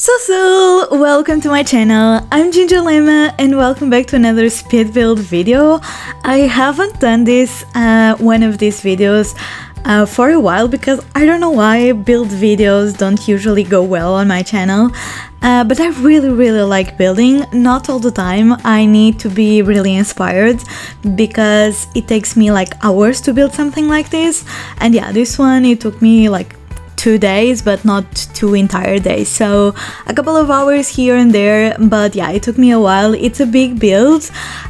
Sul Sul! Welcome to my channel. I'm GingerLlama and welcome back to another speed build video. I haven't done this one of these videos for a while because I don't know why build videos don't usually go well on my channel. But I really like building. Not all the time. I need to be really inspired because it takes me like hours to build something like this. And yeah, this one it took me like 2 days, but not 2 entire days, so a couple of hours here and there, but yeah, it took me a while. It's a big build,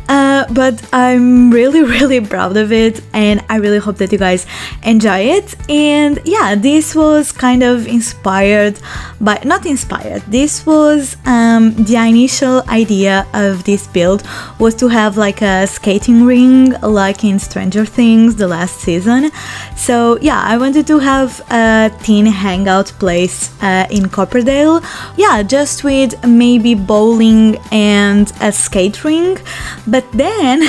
but I'm really proud of it, and I really hope that you guys enjoy it. And yeah, this was kind of inspired by, not inspired, this was the initial idea of this build was to have like a skating ring like in Stranger Things the last season. So yeah, I wanted to have a teen hangout place in Copperdale, yeah, just with maybe bowling and a skate ring. But then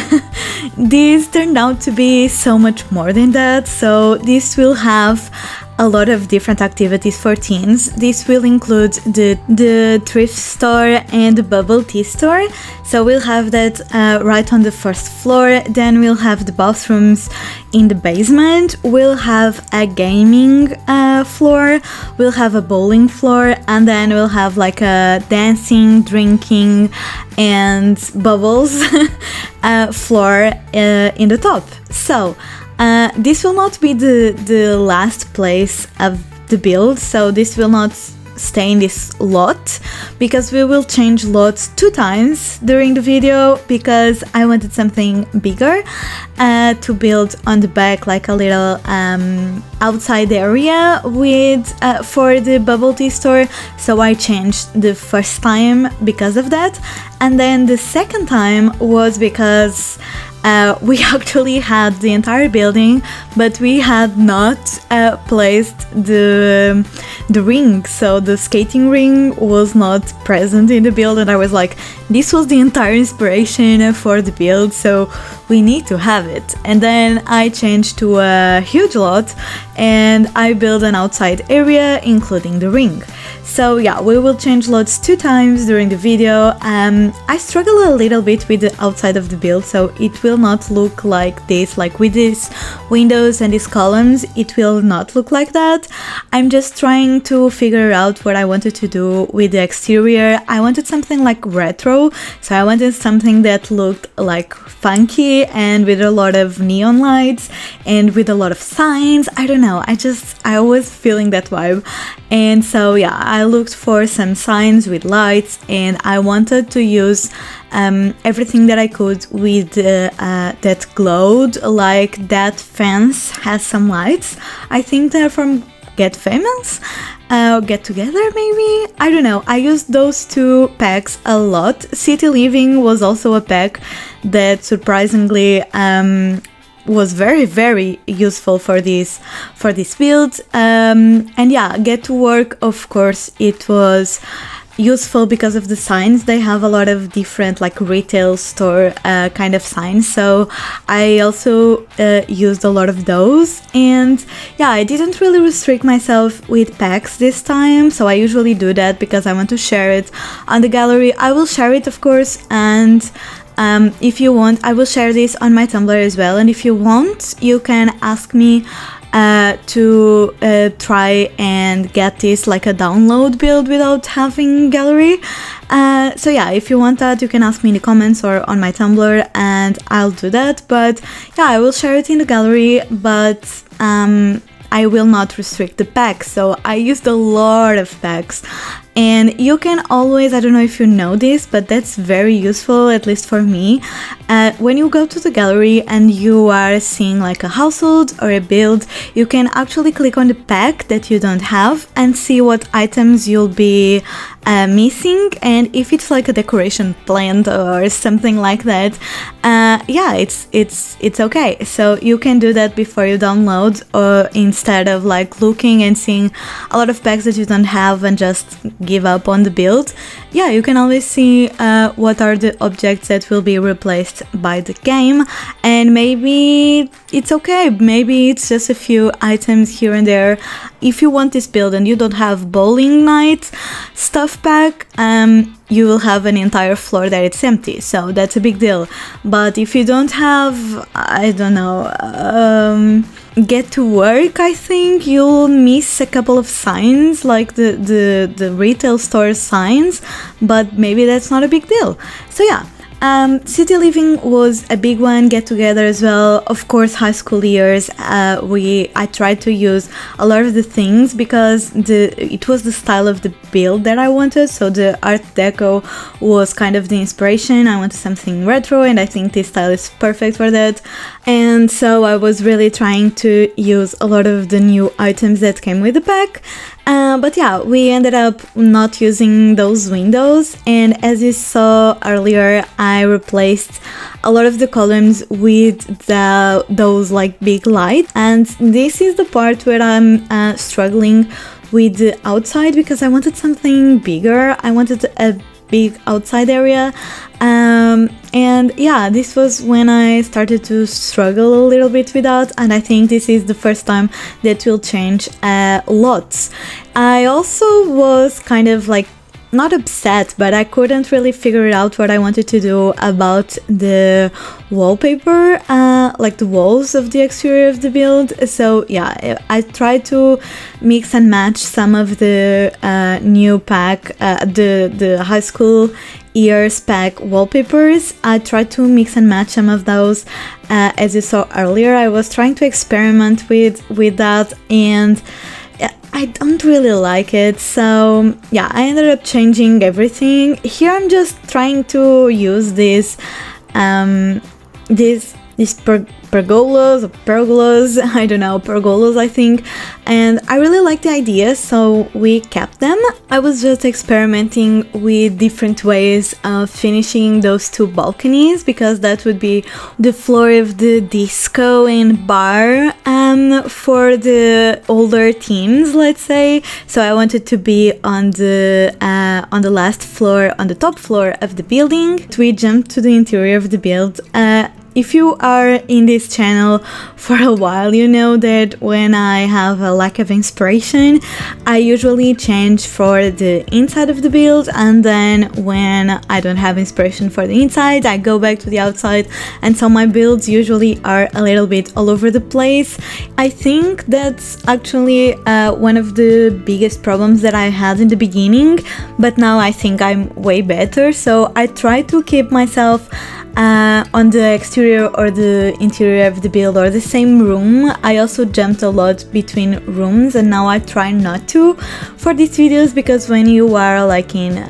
this turned out to be so much more than that. So this will have a lot of different activities for teens. This will include the thrift store and the bubble tea store. So we'll have that right on the first floor. Then we'll have the bathrooms in the basement. We'll have a gaming floor. We'll have a bowling floor, and then we'll have like a dancing, drinking, and bubbles floor in the top. So this will not be the last place of the build, so this will not stay in this lot because we will change lots 2 times during the video because I wanted something bigger to build on the back, like a little outside area with for the bubble tea store. So I changed the first time because of that, and then the second time was because we actually had the entire building, but we had not placed the ring, so the skating ring was not present in the build, and I was like, this was the entire inspiration for the build, so we need to have it. And then I changed to a huge lot and I built an outside area including the ring. So yeah, we will change lots 2 times during the video. I struggle a little bit with the outside of the build, so it will not look like this, like with these windows and these columns, it will not look like that. I'm just trying to figure out what I wanted to do with the exterior. I wanted something like retro, so I wanted something that looked like funky and with a lot of neon lights and with a lot of signs. I don't know, I was feeling that vibe. And so yeah, I looked for some signs with lights, and I wanted to use everything that I could with that glowed, like that fence has some lights. I think they're from Get Famous, Get Together maybe? I don't know. I used those 2 packs a lot. City Living was also a pack that surprisingly was very useful for this build. And yeah, Get to Work, of course, it was useful because of the signs. They have a lot of different like retail store kind of signs, so I also used a lot of those. And yeah, I didn't really restrict myself with packs this time, so I usually do that because I want to share it on the gallery. I will share it, of course, and if you want, I will share this on my Tumblr as well, and if you want, you can ask me to try and get this like a download build without having gallery. So yeah, if you want that, you can ask me in the comments or on my Tumblr and I'll do that. But yeah, I will share it in the gallery, but I will not restrict the packs, so I used a lot of packs. And you can always, I don't know if you know this, but that's very useful, at least for me. When you go to the gallery and you are seeing like a household or a build, you can actually click on the pack that you don't have and see what items you'll be missing. And if it's like a decoration plant or something like that, yeah, it's okay. So you can do that before you download, or instead of like looking and seeing a lot of packs that you don't have and just give up on the build. Yeah, you can always see what are the objects that will be replaced by the game, and maybe it's okay, maybe it's just a few items here and there. If you want this build and you don't have bowling night stuff roof pack, you will have an entire floor that it's empty, so that's a big deal. But if you don't have, I don't know, get to work, I think you'll miss a couple of signs, like the retail store signs, but maybe that's not a big deal. So yeah, city living was a big one, get together as well. Of course, high school years, I tried to use a lot of the things because it was the style of the build that I wanted. So the Art Deco was kind of the inspiration. I wanted something retro, and I think this style is perfect for that. And so I was really trying to use a lot of the new items that came with the pack. But yeah, we ended up not using those windows, and as you saw earlier, I replaced a lot of the columns with those like big lights, and this is the part where I'm struggling with the outside because I wanted something bigger. I wanted a big outside area, and yeah, this was when I started to struggle a little bit with that, and I think this is the first time that will change lots. I also was kind of like not upset, but I couldn't really figure out what I wanted to do about the wallpaper, like the walls of the exterior of the build. So yeah, I tried to mix and match some of the new pack, the high school years pack wallpapers. I tried to mix and match some of those. As you saw earlier, I was trying to experiment with that, and I don't really like it, so yeah, I ended up changing everything. Here I'm just trying to use these pergolas or pergolas, I don't know, pergolas I think, and I really like the idea, so we kept them. I was just experimenting with different ways of finishing those two balconies, because that would be the floor of the disco and bar for the older teens, let's say. So I wanted to be on the last floor, on the top floor of the building. We jumped to the interior of the build. If you are in this channel for a while, you know that when I have a lack of inspiration, I usually change for the inside of the build, and then when I don't have inspiration for the inside, I go back to the outside, and so my builds usually are a little bit all over the place. I think that's actually one of the biggest problems that I had in the beginning, but now I think I'm way better, so I try to keep myself on the exterior or the interior of the build or the same room. I also jumped a lot between rooms, and now I try not to for these videos, because when you are like in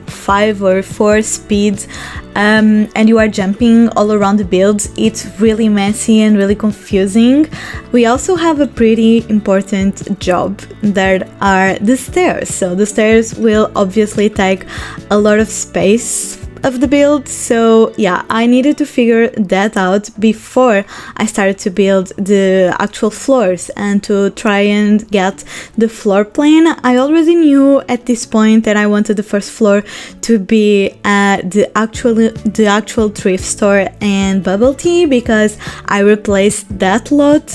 5 or 4 speeds and you are jumping all around the builds, it's really messy and really confusing. We also have a pretty important job that are the stairs. So the stairs will obviously take a lot of space of the build, so yeah, I needed to figure that out before I started to build the actual floors and to try and get the floor plan. I already knew at this point that I wanted the first floor to be the actual thrift store and bubble tea, because I replaced that lot,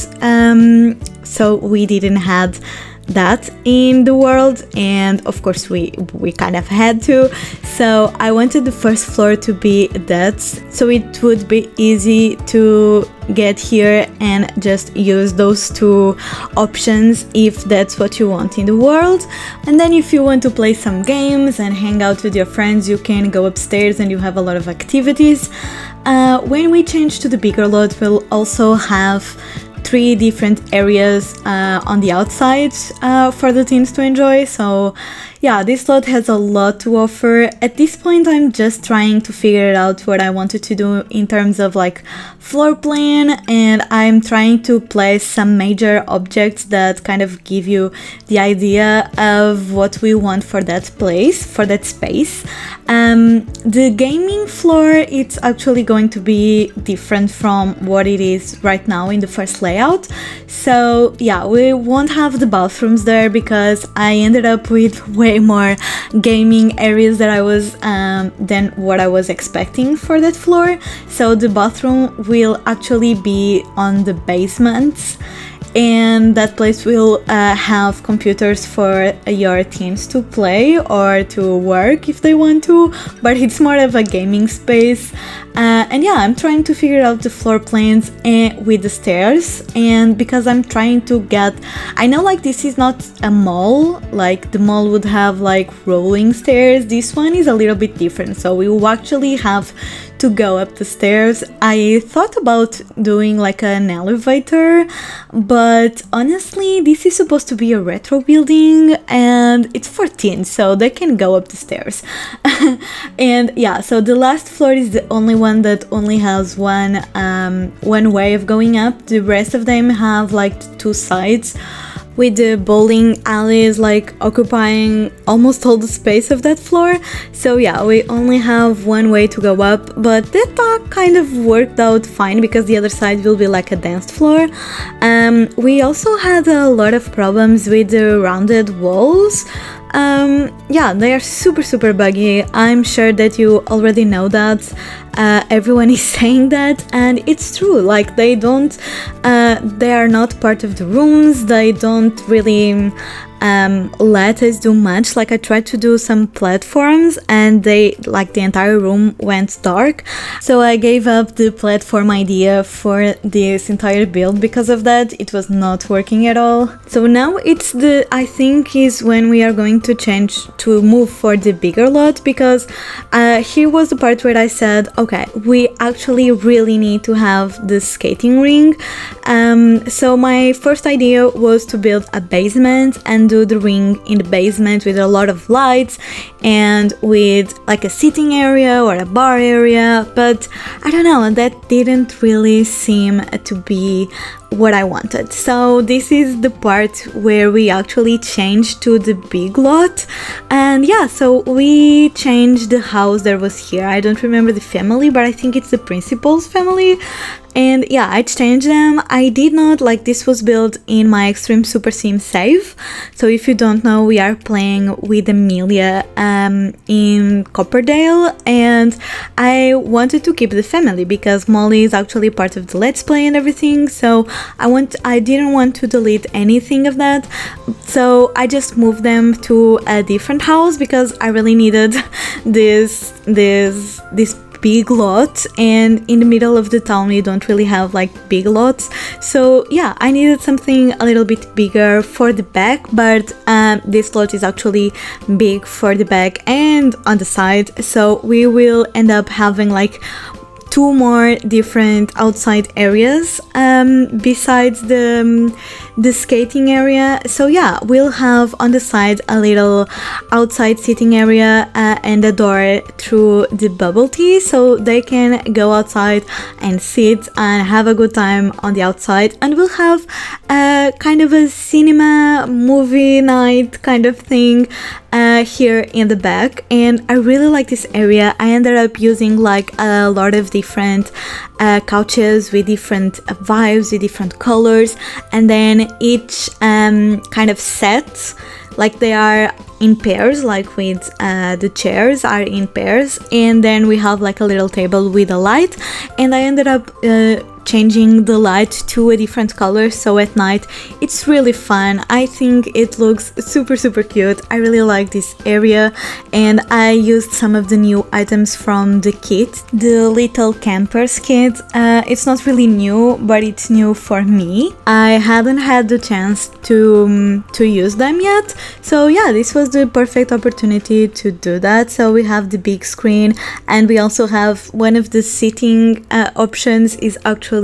so we didn't have that in the world, and of course we kind of had to. So I wanted the first floor to be that, so it would be easy to get here and just use those two options if that's what you want in the world. And then if you want to play some games and hang out with your friends, you can go upstairs and you have a lot of activities. When we change to the bigger lot, we'll also have 3 different areas on the outside for the teens to enjoy. So yeah, this lot has a lot to offer. At this point, I'm just trying to figure out what I wanted to do in terms of like floor plan, and I'm trying to place some major objects that kind of give you the idea of what we want for that place, for that space. The gaming floor, it's actually going to be different from what it is right now in the first layout. So yeah, we won't have the bathrooms there because I ended up with way more gaming areas that I was than what I was expecting for that floor. So the bathroom will actually be on the basement, and that place will have computers for your teens to play or to work if they want to, but it's more of a gaming space. And yeah, I'm trying to figure out the floor plans with the stairs, and because I'm trying to get, I know like this is not a mall, like the mall would have like rolling stairs, this one is a little bit different, so we will actually have to go up the stairs. I thought about doing like an elevator, but honestly this is supposed to be a retro building and it's for teens, so they can go up the stairs. And yeah, so the last floor is the only one that only has one way of going up. The rest of them have like two sides, with the bowling alleys like occupying almost all the space of that floor. So yeah, we only have one way to go up, but that kind of worked out fine because the other side will be like a dance floor. We also had a lot of problems with the rounded walls. Yeah, they are super buggy. I'm sure that you already know that. Everyone is saying that, and it's true. Like they are not part of the rooms. They don't really let us do much. Like I tried to do some platforms and the entire room went dark, so I gave up the platform idea for this entire build because of that. It was not working at all. So now I think is when we are going to move for the bigger lot, because here was the part where I said, okay, we actually really need to have the skating ring. So my first idea was to build a basement and do the ring in the basement with a lot of lights and with like a sitting area or a bar area, but I don't know, that didn't really seem to be what I wanted. So this is the part where we actually changed to the big lot, and yeah, so we changed the house that was here. I don't remember the family, but I think it's the principal's family. And yeah, I changed them. I did not, like, this was built in my Extreme Super Sim save. So if you don't know, we are playing with Amelia in Copperdale, and I wanted to keep the family because Molly is actually part of the Let's Play and everything. So I didn't want to delete anything of that. So I just moved them to a different house because I really needed this big lot, and in the middle of the town we don't really have like big lots. So yeah, I needed something a little bit bigger for the back, but this lot is actually big for the back and on the side, so we will end up having like two more different outside areas besides the skating area. So yeah, we'll have on the side a little outside sitting area and a door through the bubble tea, so they can go outside and sit and have a good time on the outside. And we'll have kind of a cinema movie night kind of thing here in the back, and I really like this area. I ended up using like a lot of different couches with different vibes, with different colors, and then each kind of set, like they are in pairs, like with the chairs are in pairs, and then we have like a little table with a light, and I ended up changing the light to a different color, so at night it's really fun. I think it looks super cute. I really like this area, and I used some of the new items from the kit, the little campers kit. It's not really new, but it's new for me. I hadn't had the chance to use them yet, so yeah, this was the perfect opportunity to do that. So we have the big screen, and we also have one of the sitting options is actually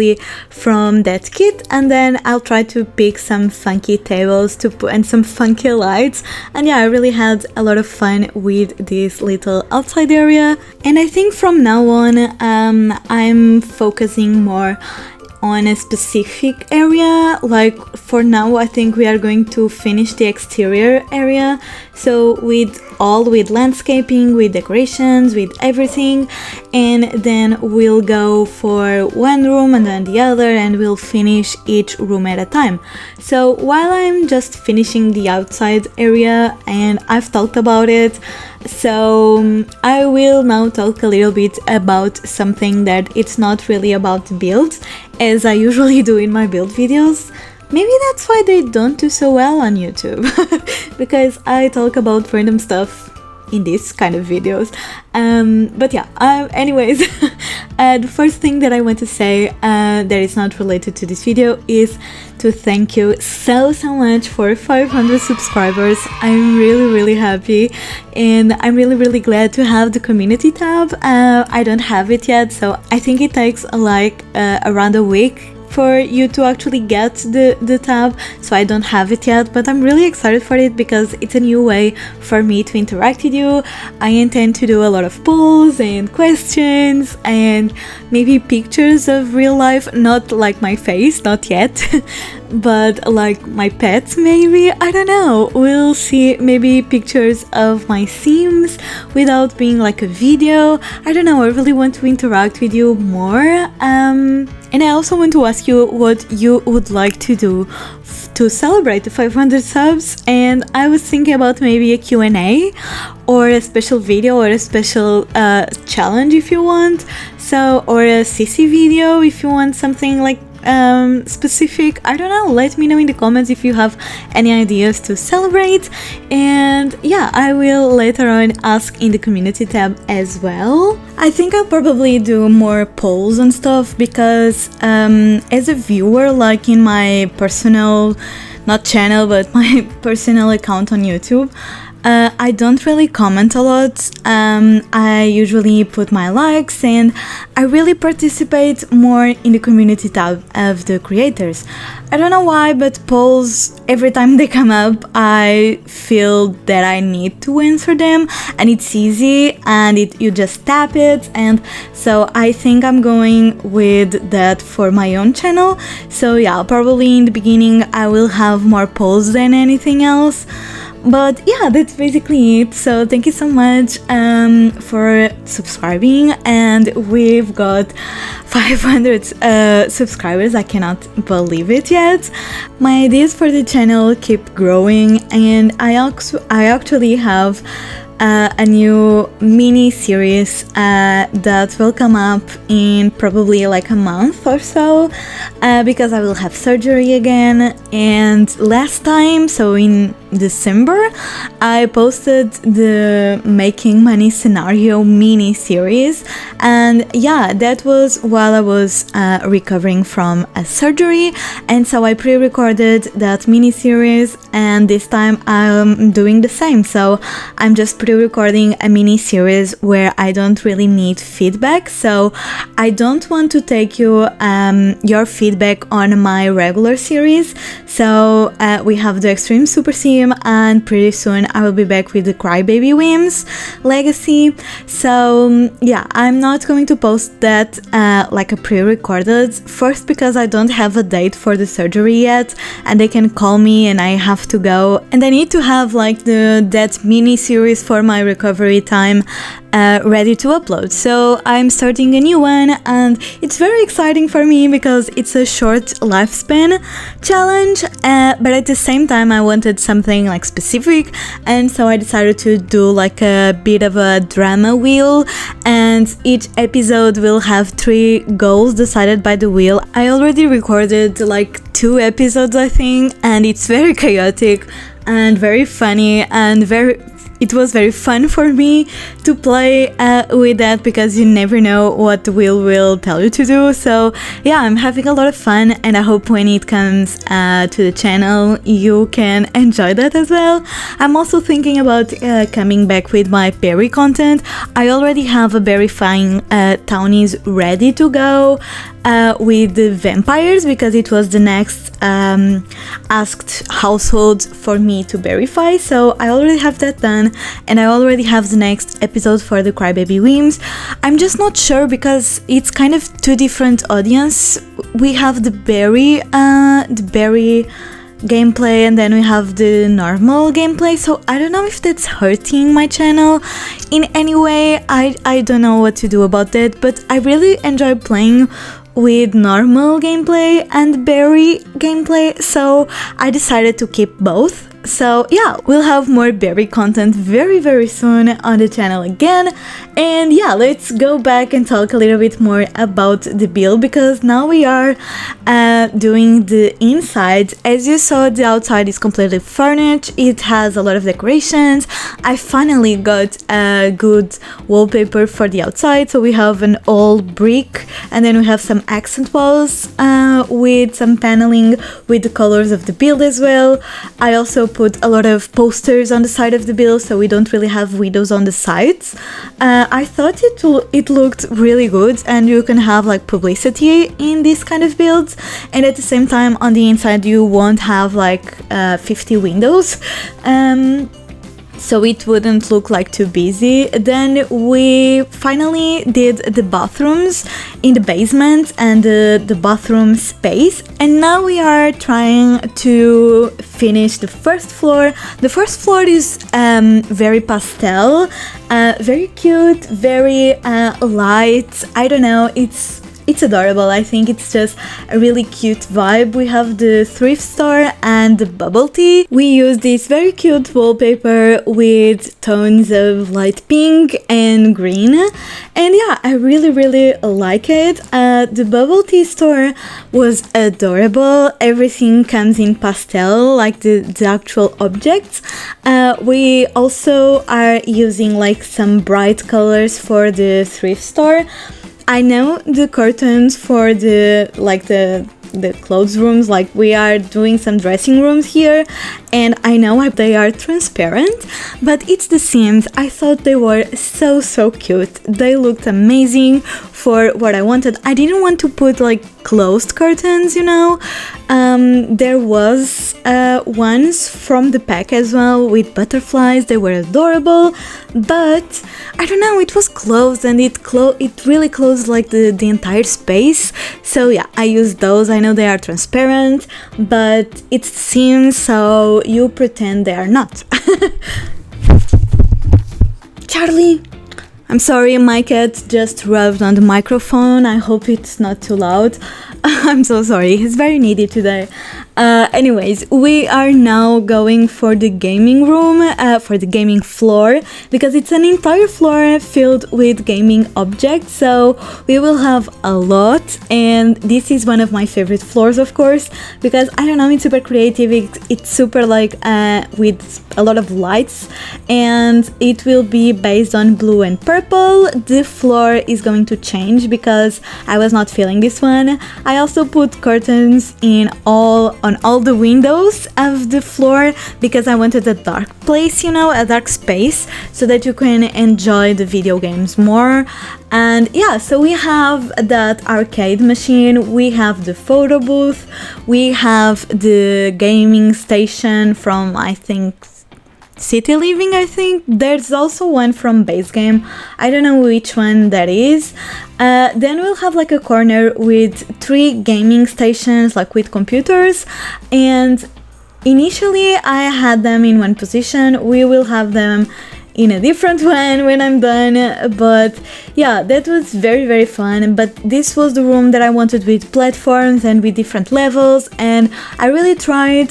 from that kit, and then I'll try to pick some funky tables to put and some funky lights. And yeah, I really had a lot of fun with this little outside area, and I think from now on I'm focusing more on a specific area. Like for now, I think we are going to finish the exterior area, so with landscaping, with decorations, with everything, and then we'll go for one room and then the other, and we'll finish each room at a time. So while I'm just finishing the outside area, and I've talked about it, so I will now talk a little bit about something that it's not really about builds, as I usually do in my build videos, maybe that's why they don't do so well on YouTube, because I talk about random stuff in this kind of videos. But yeah, anyways, the first thing that I want to say that is not related to this video is to thank you so much for 500 subscribers. I'm really happy, and I'm really glad to have the community tab. I don't have it yet, so I think it takes like around a week for you to actually get the tab, so I don't have it yet, but I'm really excited for it because it's a new way for me to interact with you. I intend to do a lot of polls and questions and maybe pictures of real life, not like my face, not yet, but like my pets maybe, I don't know, we'll see. Maybe pictures of my Sims without being like a video, I don't know, I really want to interact with you more. And I also want to ask you what you would like to do to celebrate the 500 subs, and I was thinking about maybe a Q&A or a special video or a special challenge if you want, so, or a CC video if you want something like specific. I don't know, let me know in the comments if you have any ideas to celebrate, and yeah, I will later on ask in the community tab as well. I think I'll probably do more polls and stuff because as a viewer, like in my personal, not channel, but my personal account on YouTube, I don't really comment a lot. I usually put my likes, and I really participate more in the community tab of the creators. I don't know why, but polls, every time they come up, I feel that I need to answer them, and it's easy, and you just tap it, and so I think I'm going with that for my own channel. So yeah, probably in the beginning I will have more polls than anything else. But yeah, that's basically it. So thank you so much for subscribing, and we've got 500 subscribers. I cannot believe it yet. My ideas for the channel keep growing, and I actually have a new mini series that will come up in probably like a month or so, because I will have surgery again. And last time, so in December, I posted the making money scenario mini series, and yeah, that was while I was recovering from a surgery, and so I pre-recorded that mini series, and this time I'm doing the same. So I'm just pre-recording a mini series where I don't really need feedback, so I don't want to take you your feedback on my regular series. So we have the Extreme Super Sim, and pretty soon I will be back with the Crybaby Whims Legacy. So yeah, I'm not going to post that like a pre-recorded, first because I don't have a date for the surgery yet, and they can call me and I have to go, and I need to have like that mini series for my recovery time ready to upload. So I'm starting a new one, and it's very exciting for me because it's a short lifespan challenge, but at the same time I wanted something like specific, and so I decided to do like a bit of a drama wheel, and each episode will have 3 goals decided by the wheel. I already recorded like 2 episodes, I think, and it's very chaotic and very funny, and it was very fun for me to play with that, because you never know what the wheel will tell you to do. So yeah, I'm having a lot of fun, and I hope when it comes to the channel you can enjoy that as well. I'm also thinking about coming back with my berry content. I already have a berry fine townies ready to go with the vampires, because it was the next asked household for me to verify. So I already have that done, and I already have the next episode for the Crybaby Whims. I'm just not sure because it's kind of 2 different audience. We have the berry gameplay, and then we have the normal gameplay, so I don't know if that's hurting my channel in any way. I don't know what to do about that, but I really enjoy playing with normal gameplay and berry gameplay, so I decided to keep both. So yeah, we'll have more berry content very soon on the channel again. And yeah, let's go back and talk a little bit more about the build, because now we are doing the inside. As you saw, the outside is completely furnished. It has a lot of decorations. I finally got a good wallpaper for the outside, so we have an old brick, and then we have some accent walls with some paneling with the colors of the build as well. I also put a lot of posters on the side of the build, so we don't really have windows on the sides. I thought it looked really good, and you can have like publicity in this kind of builds, and at the same time on the inside you won't have like 50 windows. So it wouldn't look like too busy. Then we finally did the bathrooms in the basement and the bathroom space, and now we are trying to finish the first floor. The first floor is very pastel, very cute, very light. I don't know, it's adorable. I think it's just a really cute vibe. We have the thrift store and the bubble tea. We use this very cute wallpaper with tones of light pink and green, and yeah, I really like it. The bubble tea store was adorable. Everything comes in pastel, like the actual objects. We also are using like some bright colors for the thrift store. I know the curtains for the clothes rooms, like we are doing some dressing rooms here, and I know they are transparent, but it's the Sims. I thought they were so cute. They looked amazing for what I wanted. I didn't want to put like closed curtains, you know. There was ones from the pack as well with butterflies. They were adorable, but I don't know, it was closed, and it really closed like the entire space. So yeah, I used those. I know they are transparent, but it seems so you pretend they are not. Charlie! I'm sorry, my cat just rubbed on the microphone. I hope it's not too loud. I'm so sorry, he's very needy today. Anyways, we are now going for the gaming room, for the gaming floor, because it's an entire floor filled with gaming objects, so we will have a lot, and this is one of my favorite floors, of course, because I don't know, it's super creative, it's super like with a lot of lights, and it will be based on blue and purple. The floor is going to change because I was not feeling this one. I also put curtains on all the windows of the floor because I wanted a dark place, you know, a dark space, so that you can enjoy the video games more. And yeah, so we have that arcade machine, we have the photo booth, we have the gaming station from, I think, City Living, I think. There's also one from Base Game. I don't know which one that is. Then we'll have like a corner with 3 gaming stations, like with computers, and initially I had them in one position. We will have them in a different one when I'm done, but yeah, that was very fun. But this was the room that I wanted, with platforms and with different levels, and I really tried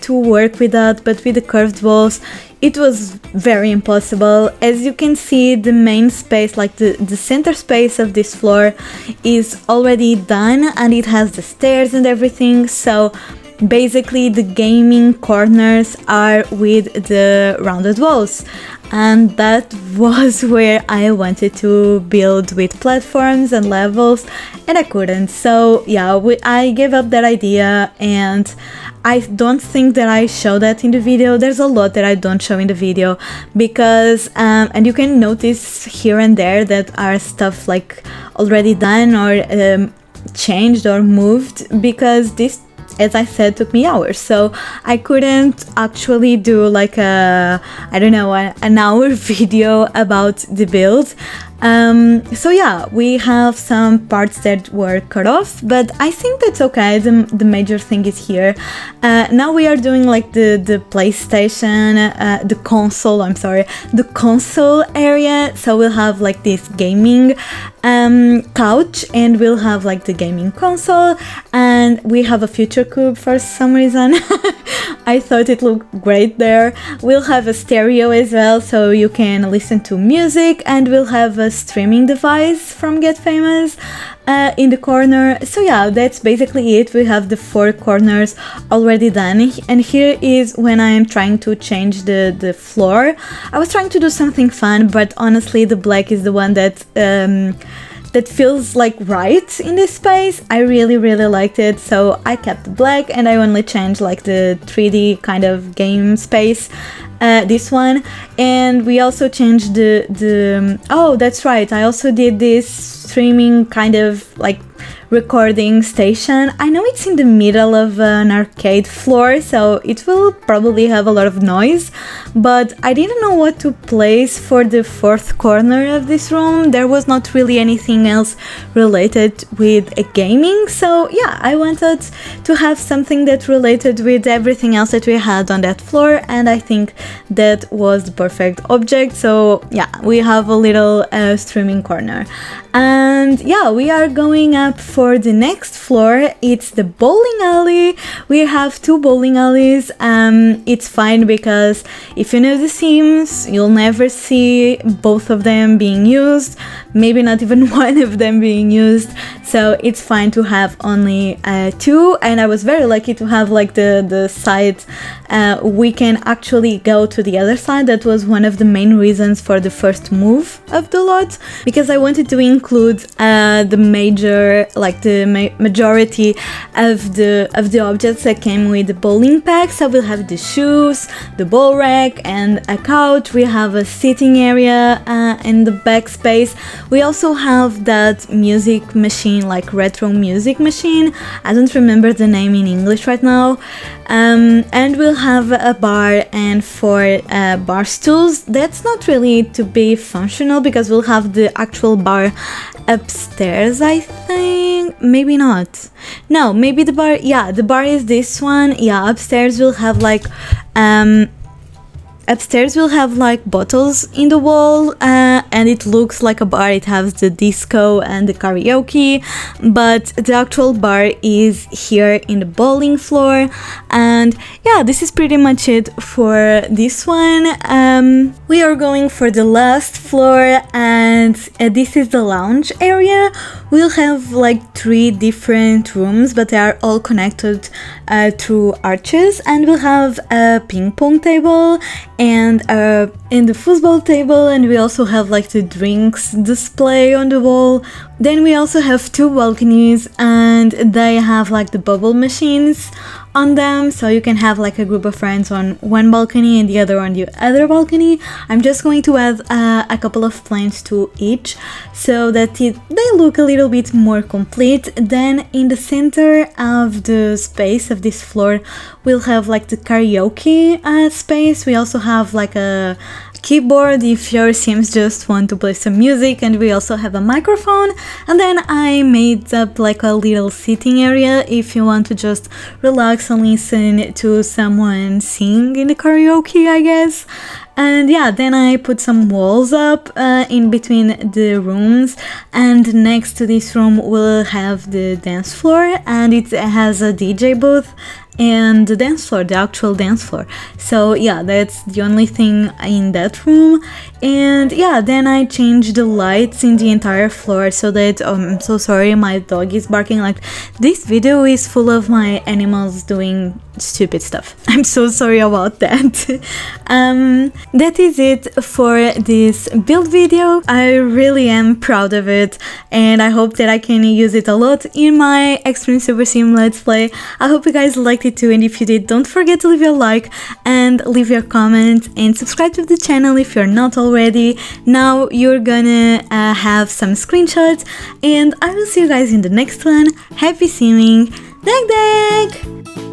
to work with that, but with the curved walls it was very impossible. As you can see, the main space, like the center space of this floor is already done, and it has the stairs and everything, so basically the gaming corners are with the rounded walls, and that was where I wanted to build with platforms and levels, and I couldn't. So yeah, I gave up that idea, and I don't think that I show that in the video. There's a lot that I don't show in the video because and you can notice here and there that are stuff like already done or changed or moved, because this, as I said, took me hours, so I couldn't actually do like a, I don't know, an hour video about the build. So yeah, we have some parts that were cut off, but I think that's okay. The major thing is here. Now we are doing like the PlayStation, the console area. So we'll have like this gaming couch, and we'll have like the gaming console, and and we have a future cube for some reason. I thought it looked great there. We'll have a stereo as well, so you can listen to music, and we'll have a streaming device from Get Famous in the corner. So yeah, that's basically it. We have the 4 corners already done, and here is when I'm trying to change the floor. I was trying to do something fun, but honestly the black is the one that that feels like right in this space. I really liked it, so I kept the black and I only changed like the 3D kind of game space, this one. And we also changed the oh, that's right, I also did this streaming kind of like recording station. I know it's in the middle of an arcade floor, so it will probably have a lot of noise, but I didn't know what to place for the 4th corner of this room. There was not really anything else related with gaming, so yeah, I wanted to have something that related with everything else that we had on that floor, and I think that was the perfect object. So yeah, we have a little streaming corner. And yeah, we are going up for the next floor. It's the bowling alley. We have 2 bowling alleys. It's fine because if you know The Sims, you'll never see both of them being used, maybe not even one of them being used, so it's fine to have only 2. And I was very lucky to have like the side, we can actually go to the other side. That was one of the main reasons for the first move of the lot, because I wanted to include the major, like the majority of the objects that came with the bowling pack. So we'll have the shoes, the ball rack, and a couch. We have a sitting area in the back space. We also have that music machine, like retro music machine. I don't remember the name in English right now. And we'll have a bar and 4 bar stools. That's not really to be functional because we'll have the actual bar upstairs, I think. Maybe not. No, maybe the bar, yeah, the bar is this one. Yeah, upstairs we'll have like bottles in the wall, and it looks like a bar. It has the disco and the karaoke, but the actual bar is here in the bowling floor. And yeah, this is pretty much it for this one. We are going for the last floor, and this is the lounge area. We'll have like 3 different rooms, but they are all connected through arches, and we'll have a ping pong table and in the football table, and we also have like the drinks display on the wall. Then we also have 2 balconies, and they have like the bubble machines on them, so you can have like a group of friends on one balcony and the other on the other balcony. I'm just going to add a couple of plants to each so that they look a little bit more complete. Then in the center of the space of this floor we'll have like the karaoke space. We also have like a keyboard if your Sims just want to play some music, and we also have a microphone. And then I made up like a little sitting area if you want to just relax and listen to someone sing in the karaoke, I guess. And yeah, then I put some walls up in between the rooms, and next to this room we'll have the dance floor, and it has a DJ booth and the dance floor, the actual dance floor. So yeah, that's the only thing in that room. And yeah, then I changed the lights in the entire floor so that I'm so sorry, my dog is barking. Like, this video is full of my animals doing stupid stuff. I'm so sorry about that. That is it for this build video. I really am proud of it, and I hope that I can use it a lot in my Extreme Super Sim Let's Play. I hope you guys liked it too, and if you did, don't forget to leave your like and leave your comment and subscribe to the channel if you're not already. Now you're gonna have some screenshots, and I will see you guys in the next one. Happy simming! Dag dag!